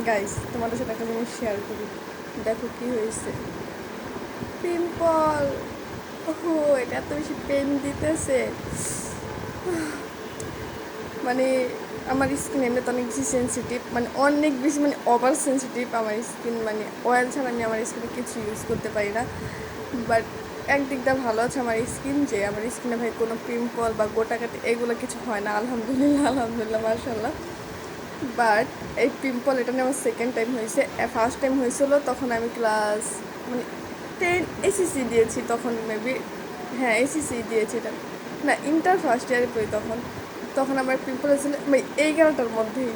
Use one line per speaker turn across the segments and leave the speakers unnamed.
Guys তোমাদের সাথে একটা জিনিস শেয়ার করি। দেখো কি হয়েছে, পিম্পল। ওহো, এটা এত বেশি পেন দিতেছে। মানে আমার স্কিন এমনিতে অনেক বেশি সেন্সিটিভ, মানে অনেক বেশি, মানে ওভার সেন্সিটিভ আমার স্কিন। মানে অয়েল ছাড়া আমি আমার স্কিনে কিছু ইউজ করতে পারি না। বাট একদিক দিয়ে ভালো আছে আমার স্কিন, যে আমার স্কিনে ভাই কোনো পিম্পল বা গোটাকাটি এগুলো কিছু হয় না, আলহামদুলিল্লাহ আলহামদুলিল্লাহ মাশাল্লাহ। বাট এই পিম্পল এটা নিয়ে আমার সেকেন্ড টাইম হয়েছে। ফার্স্ট টাইম হয়েছিল তখন আমি ক্লাস মানে 10 এসিসি দিয়েছি তখন মেবি। হ্যাঁ, এসিসি দিয়েছি এটা, না ইন্টার ফার্স্ট ইয়ারে পড়ি তখন। তখন আমার পিম্পল হয়েছিল ভাই এই গালটার মধ্যেই।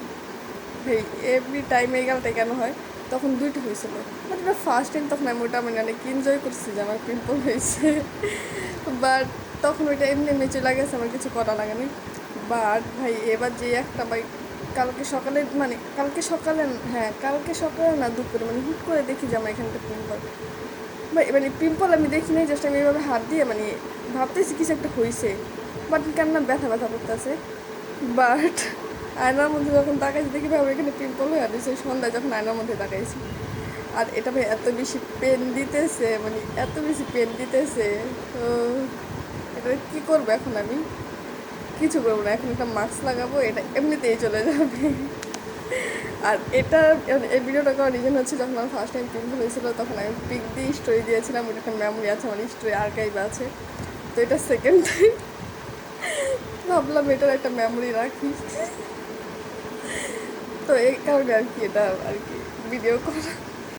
ভাই এভরি টাইম এই গালটাই কেন হয়, তখন দুইটা হয়েছিল। বাট ফার্স্ট টাইম তখন আমি ওটা মানে অনেক এনজয় করছি যে আমার পিম্পল হয়েছে। বাট তখন ওইটা এমনি এমনি চলে গেছে, আমার কিছু করা লাগেনি। বাট ভাই এবার যে একটা ভাই কালকে সকালে, মানে কালকে সকালে, হ্যাঁ কালকে সকালে না দুপুরে, মানে হুট করে দেখি যে আমার এখানটা পিম্পল। ভাই মানে পিম্পল আমি দেখি নাই, জাস্ট আমি এইভাবে হাত দিয়ে মানে ভাবতেছি কিছু একটা হয়েছে। বাট কেন না ব্যথা ব্যথা করতেছে। বাট আয়নার মধ্যে যখন তাকাইছি দেখি ভাই আমার এখানে পিম্পল হয়ে আছে সন্ধ্যায় যখন আয়নার মধ্যে তাকাইছি। আর এটা ভাই এত বেশি পেন দিতেছে, মানে এত বেশি পেন দিতেছে। তো এটা কী করবো এখন আমি? কিছু করবো না, এখন একটা মাস্ক লাগাবো, এটা এমনিতেই চলে যাবে। আর এটা এই ভিডিওটা করার রিজন হচ্ছে, যখন আমার ফার্স্ট টাইম পিম্পল হয়েছিল তখন আমি পিক দিয়ে স্টোরি দিয়েছিলাম, ওটা একটা মেমোরি আছে আমার, স্টোরি আর্কাইভ আছে। তো এটা সেকেন্ড টাইম ভাবলাম এটার একটা মেমোরি রাখি। তো এই কারণে আর কি এটা আর কি ভিডিও করা।